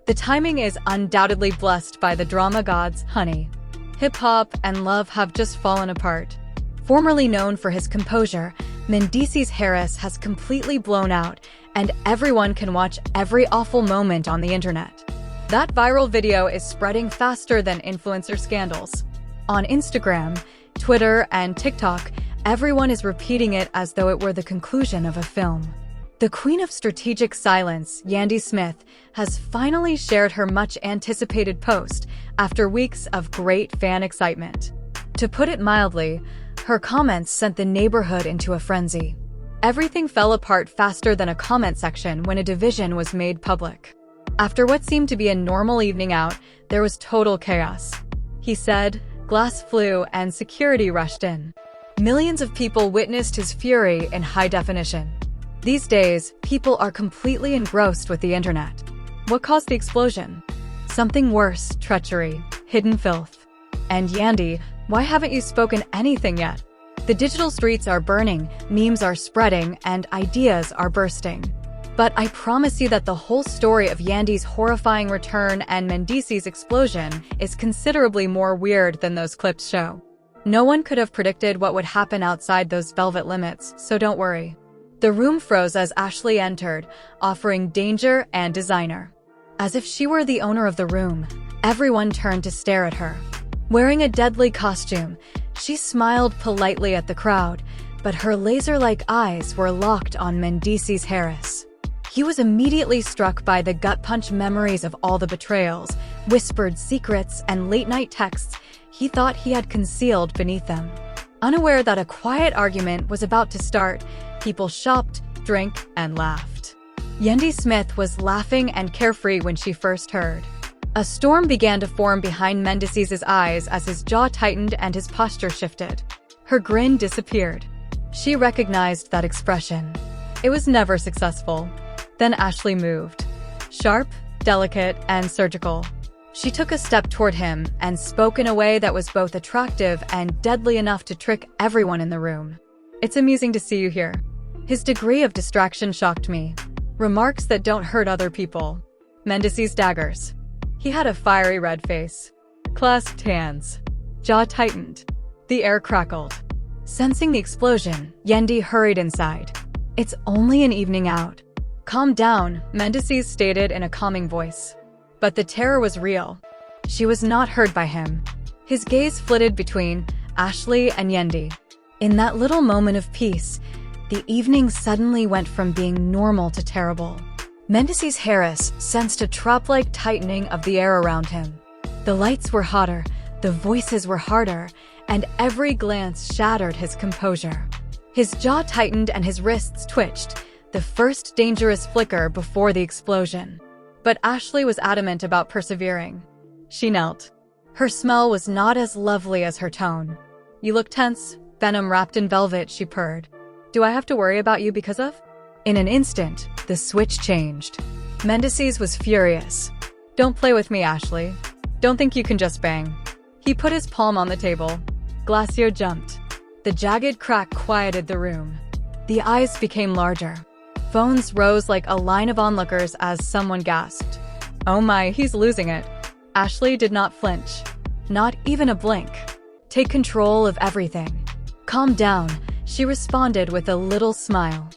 The timing is undoubtedly blessed by the drama gods, honey. Hip-hop and love have just fallen apart. Formerly known for his composure, Mendeecees has completely blown out, and everyone can watch every awful moment on the internet. That viral video is spreading faster than influencer scandals. On Instagram, Twitter, and TikTok, everyone is repeating it as though it were the conclusion of a film. The queen of strategic silence, Yandy Smith, has finally shared her much-anticipated post after weeks of great fan excitement. To put it mildly, her comments sent the neighborhood into a frenzy. Everything fell apart faster than a comment section when a division was made public. After what seemed to be a normal evening out, there was total chaos. He said, glass flew and security rushed in. Millions of people witnessed his fury in high definition. These days, people are completely engrossed with the internet. What caused the explosion? Something worse, treachery, hidden filth. And Yandy, why haven't you spoken anything yet? The digital streets are burning, memes are spreading, and ideas are bursting. But I promise you that the whole story of Yandy's horrifying return and Mendeecees' explosion is considerably more weird than those clips show. No one could have predicted what would happen outside those velvet limits, so don't worry. The room froze as Ashley entered, offering danger and designer. As if she were the owner of the room, everyone turned to stare at her. Wearing a deadly costume, she smiled politely at the crowd, but her laser-like eyes were locked on Mendeecees. He was immediately struck by the gut-punch memories of all the betrayals, whispered secrets, and late-night texts he thought he had concealed beneath them. Unaware that a quiet argument was about to start, people shopped, drank, and laughed. Yandy Smith was laughing and carefree when she first heard. A storm began to form behind Mendeecees' eyes as his jaw tightened and his posture shifted. Her grin disappeared. She recognized that expression. It was never successful. Then Ashley moved. Sharp, delicate, and surgical. She took a step toward him and spoke in a way that was both attractive and deadly enough to trick everyone in the room. It's amusing to see you here. His degree of distraction shocked me. Remarks that don't hurt other people. Mendeecees daggers. He had a fiery red face. Clasped hands. Jaw tightened. The air crackled. Sensing the explosion, Yandy hurried inside. It's only an evening out. Calm down, Mendeecees stated in a calming voice. But the terror was real. She was not heard by him. His gaze flitted between Ashley and Yandy. In that little moment of peace, the evening suddenly went from being normal to terrible. Mendeecees sensed a trap-like tightening of the air around him. The lights were hotter, the voices were harder, and every glance shattered his composure. His jaw tightened and his wrists twitched, the first dangerous flicker before the explosion. But Ashley was adamant about persevering. She knelt. Her smell was not as lovely as her tone. You look tense, venom wrapped in velvet, she purred. Do I have to worry about you because of? In an instant, the switch changed. Mendeecees was furious. Don't play with me, Ashley. Don't think you can just bang. He put his palm on the table. Glacier jumped. The jagged crack quieted the room. The eyes became larger. Phones rose like a line of onlookers as someone gasped. Oh my, he's losing it. Ashley did not flinch. Not even a blink. Take control of everything. Calm down, she responded with a little smile.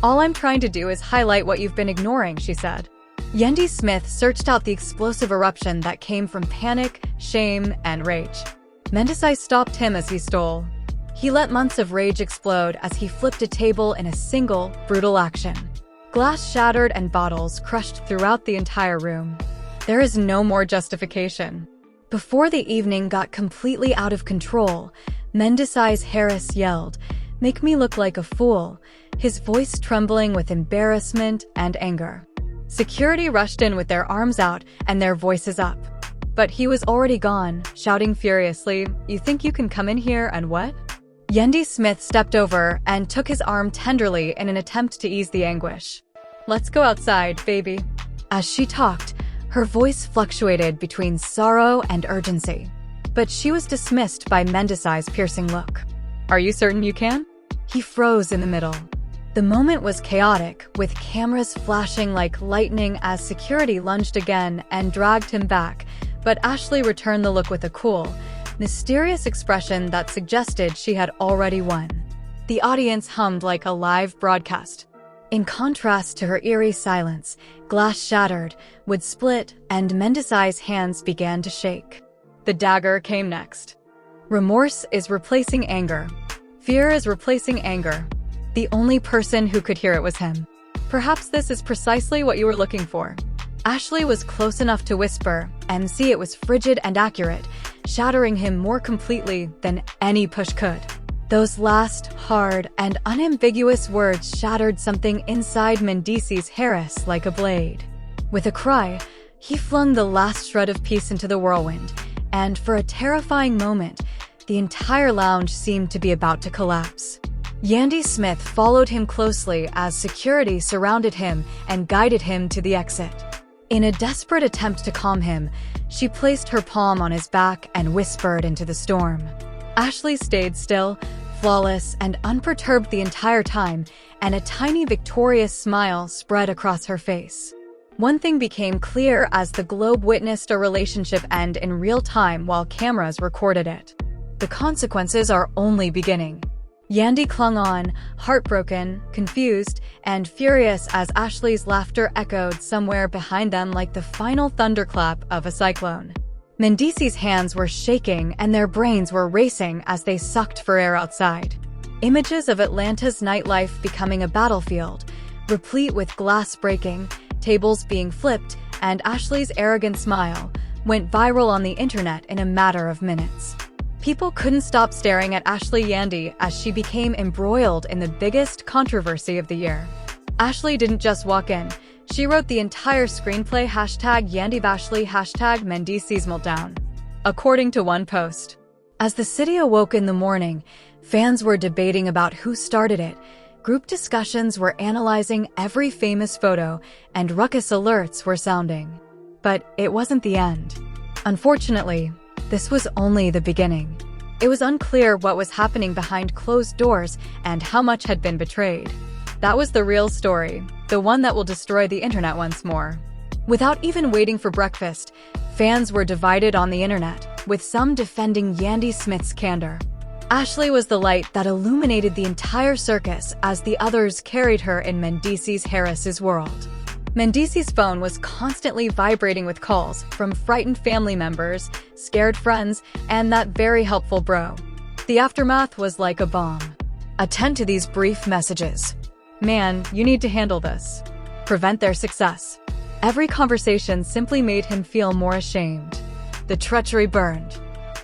All I'm trying to do is highlight what you've been ignoring, she said. Yandy Smith searched out the explosive eruption that came from panic, shame, and rage. Mendeecees stopped him as he stole. He let months of rage explode as he flipped a table in a single, brutal action. Glass shattered and bottles crushed throughout the entire room. There is no more justification. Before the evening got completely out of control, Mendeecees yelled, "Make me look like a fool," his voice trembling with embarrassment and anger. Security rushed in with their arms out and their voices up. But he was already gone, shouting furiously, "You think you can come in here and what?" Yandy Smith stepped over and took his arm tenderly in an attempt to ease the anguish. "Let's go outside, baby." As she talked, her voice fluctuated between sorrow and urgency. But she was dismissed by Mendeecees' piercing look. "Are you certain you can?" He froze in the middle. The moment was chaotic, with cameras flashing like lightning as security lunged again and dragged him back, but Ashley returned the look with a cool, mysterious expression that suggested she had already won. The audience hummed like a live broadcast. In contrast to her eerie silence, glass shattered, wood split, and Mendeecees' hands began to shake. The dagger came next. Remorse is replacing anger. Fear is replacing anger. The only person who could hear it was him. Perhaps this is precisely what you were looking for. Ashley was close enough to whisper, MC it was frigid and accurate, shattering him more completely than any push could. Those last, hard, and unambiguous words shattered something inside Mendeecees Harris like a blade. With a cry, he flung the last shred of peace into the whirlwind, and for a terrifying moment, the entire lounge seemed to be about to collapse. Yandy Smith followed him closely as security surrounded him and guided him to the exit. In a desperate attempt to calm him, she placed her palm on his back and whispered into the storm. Ashley stayed still, flawless and unperturbed the entire time, and a tiny victorious smile spread across her face. One thing became clear as the globe witnessed a relationship end in real time while cameras recorded it. The consequences are only beginning. Yandy clung on, heartbroken, confused, and furious as Ashley's laughter echoed somewhere behind them like the final thunderclap of a cyclone. Mendeecees' hands were shaking and their brains were racing as they sucked for air outside. Images of Atlanta's nightlife becoming a battlefield, replete with glass breaking, tables being flipped, and Ashley's arrogant smile, went viral on the internet in a matter of minutes. People couldn't stop staring at Ashley Yandy as she became embroiled in the biggest controversy of the year. Ashley didn't just walk in, she wrote the entire screenplay #YandyVashley #Mendeecees meltdown. According to one post. As the city awoke in the morning, fans were debating about who started it, group discussions were analyzing every famous photo, and ruckus alerts were sounding. But it wasn't the end. Unfortunately, this was only the beginning. It was unclear what was happening behind closed doors and how much had been betrayed. That was the real story, the one that will destroy the internet once more. Without even waiting for breakfast, fans were divided on the internet, with some defending Yandy Smith's candor. Ashley was the light that illuminated the entire circus as the others carried her in Mendeecees Harris's world. Mendeecees' phone was constantly vibrating with calls from frightened family members, scared friends, and that very helpful bro. The aftermath was like a bomb. Attend to these brief messages. Man, you need to handle this. Prevent their success. Every conversation simply made him feel more ashamed. The treachery burned.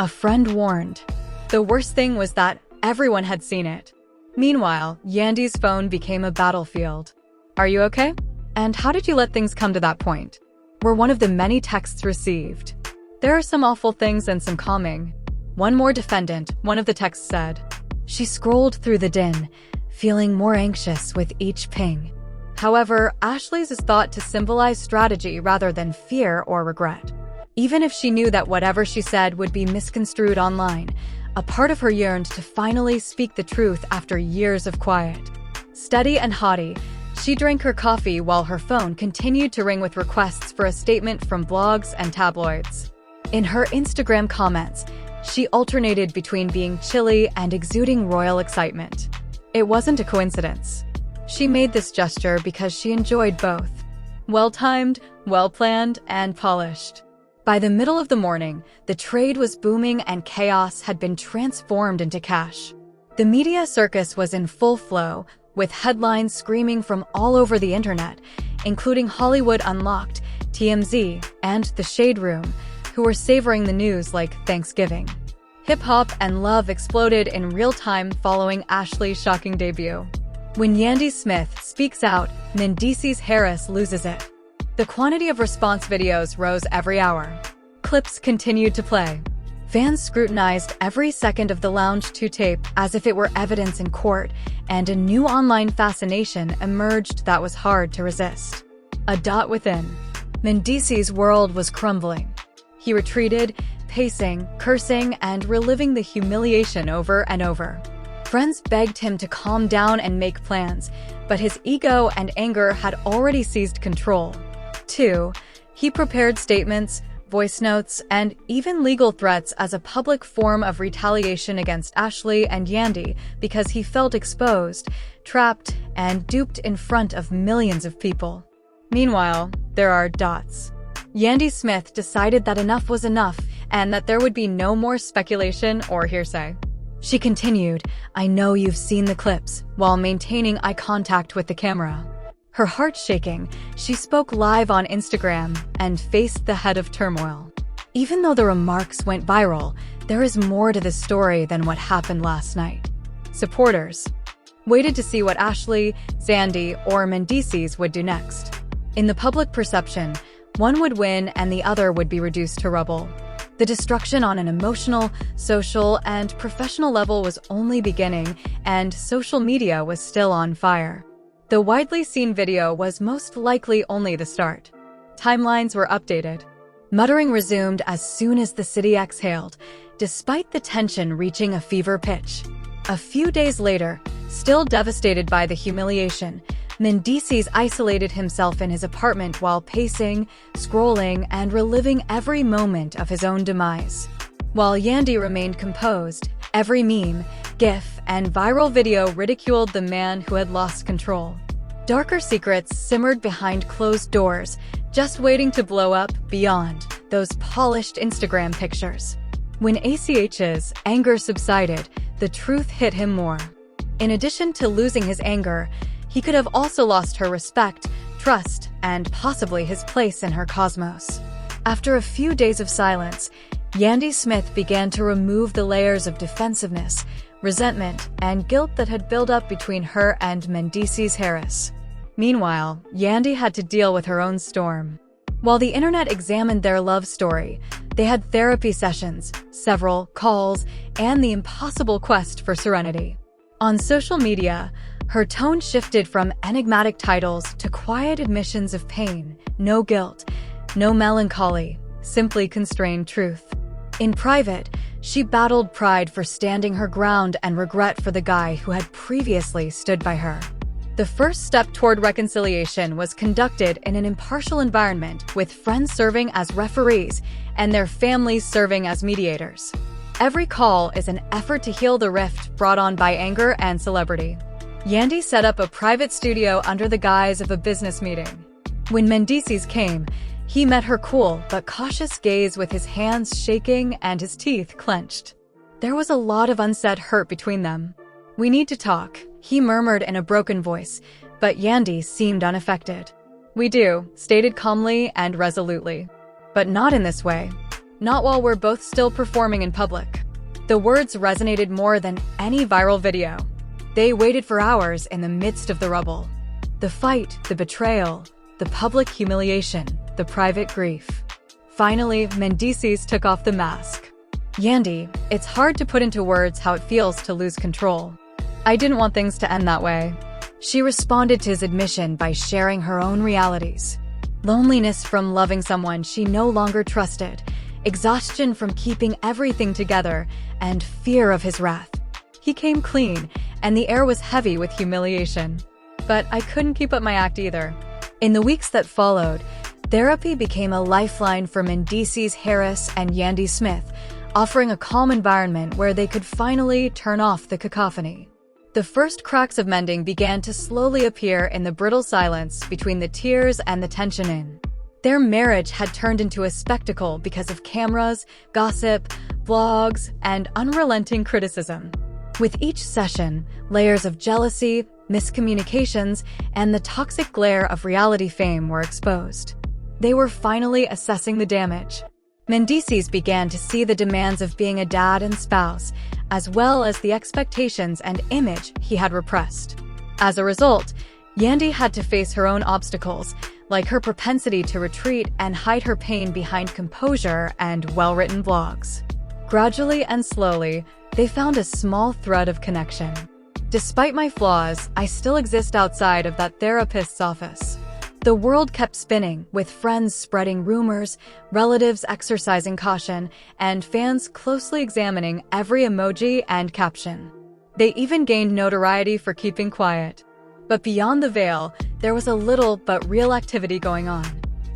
A friend warned. The worst thing was that everyone had seen it. Meanwhile, Yandy's phone became a battlefield. Are you okay? And how did you let things come to that point? Were one of the many texts received. There are some awful things and some calming. One more defendant, one of the texts said. She scrolled through the din, feeling more anxious with each ping. However, Ashley's is thought to symbolize strategy rather than fear or regret. Even if she knew that whatever she said would be misconstrued online, a part of her yearned to finally speak the truth after years of quiet. Steady and haughty, she drank her coffee while her phone continued to ring with requests for a statement from blogs and tabloids. In her Instagram comments, she alternated between being chilly and exuding royal excitement. It wasn't a coincidence. She made this gesture because she enjoyed both. Well-timed, well-planned, and polished. By the middle of the morning, the trade was booming and chaos had been transformed into cash. The media circus was in full flow, with headlines screaming from all over the internet, including Hollywood Unlocked, TMZ, and The Shade Room, who were savoring the news like Thanksgiving. Hip-hop and love exploded in real time following Ashley's shocking debut. When Yandy Smith speaks out, Mendeecees Harris loses it. The quantity of response videos rose every hour. Clips continued to play. Fans scrutinized every second of the Lounge 2 tape as if it were evidence in court, and a new online fascination emerged that was hard to resist. A dot within. Mendeecees' world was crumbling. He retreated, pacing, cursing, and reliving the humiliation over and over. Friends begged him to calm down and make plans, but his ego and anger had already seized control. 2. He prepared statements, voice notes, and even legal threats as a public form of retaliation against Ashley and Yandy because he felt exposed, trapped, and duped in front of millions of people. Meanwhile, there are dots. Yandy Smith decided that enough was enough and that there would be no more speculation or hearsay. She continued, "I know you've seen the clips," while maintaining eye contact with the camera. Her heart shaking, she spoke live on Instagram and faced the head of turmoil. Even though the remarks went viral, there is more to the story than what happened last night. Supporters waited to see what Ashley, Yandy, or Mendeecees would do next. In the public perception, one would win and the other would be reduced to rubble. The destruction on an emotional, social, and professional level was only beginning, and social media was still on fire. The widely seen video was most likely only the start. Timelines were updated. Muttering resumed as soon as the city exhaled, despite the tension reaching a fever pitch. A few days later, still devastated by the humiliation, Mendeecees isolated himself in his apartment while pacing, scrolling, and reliving every moment of his own demise. While Yandy remained composed, every meme, GIF, and viral video ridiculed the man who had lost control. Darker secrets simmered behind closed doors, just waiting to blow up beyond those polished Instagram pictures. When ACH's anger subsided, the truth hit him more. In addition to losing his anger, he could have also lost her respect, trust, and possibly his place in her cosmos. After a few days of silence, Yandy Smith began to remove the layers of defensiveness, resentment, and guilt that had built up between her and Mendeecees Harris. Meanwhile, Yandy had to deal with her own storm. While the internet examined their love story, they had therapy sessions, several calls, and the impossible quest for serenity. On social media, her tone shifted from enigmatic titles to quiet admissions of pain, no guilt, no melancholy, simply constrained truth. In private, she battled pride for standing her ground and regret for the guy who had previously stood by her. The first step toward reconciliation was conducted in an impartial environment, with friends serving as referees and their families serving as mediators. Every call is an effort to heal the rift brought on by anger and celebrity. Yandy set up a private studio under the guise of a business meeting. When Mendeecees came, he met her cool but cautious gaze with his hands shaking and his teeth clenched. There was a lot of unsaid hurt between them. "We need to talk," he murmured in a broken voice, but Yandy seemed unaffected. "We do," stated calmly and resolutely. "But not in this way. Not while we're both still performing in public." The words resonated more than any viral video. They waited for hours in the midst of the rubble. The fight, the betrayal, the public humiliation, the private grief. Finally, Mendeecees took off the mask. "Yandy, it's hard to put into words how it feels to lose control. I didn't want things to end that way." She responded to his admission by sharing her own realities. Loneliness from loving someone she no longer trusted, exhaustion from keeping everything together, and fear of his wrath. He came clean, and the air was heavy with humiliation. But I couldn't keep up my act either. In the weeks that followed, therapy became a lifeline for Mendeecees Harris and Yandy Smith, offering a calm environment where they could finally turn off the cacophony. The first cracks of mending began to slowly appear in the brittle silence between the tears and the tension in. Their marriage had turned into a spectacle because of cameras, gossip, vlogs, and unrelenting criticism. With each session, layers of jealousy, miscommunications, and the toxic glare of reality fame were exposed. They were finally assessing the damage. Mendeecees began to see the demands of being a dad and spouse, as well as the expectations and image he had repressed. As a result, Yandy had to face her own obstacles, like her propensity to retreat and hide her pain behind composure and well-written blogs. Gradually and slowly, they found a small thread of connection. "Despite my flaws, I still exist outside of that therapist's office." The world kept spinning, with friends spreading rumors, relatives exercising caution, and fans closely examining every emoji and caption. They even gained notoriety for keeping quiet. But beyond the veil, there was a little but real activity going on.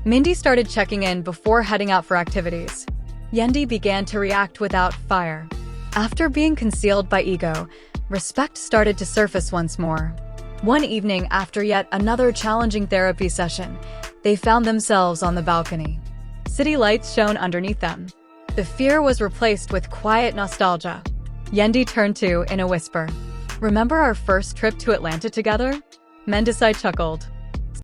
Mindy started checking in before heading out for activities. Yandy began to react without fire. After being concealed by ego, respect started to surface once more. One evening, after yet another challenging therapy session, they found themselves on the balcony. City lights shone underneath them. The fear was replaced with quiet nostalgia. Yandy turned to in a whisper. "Remember our first trip to Atlanta together?" Mendeecees chuckled.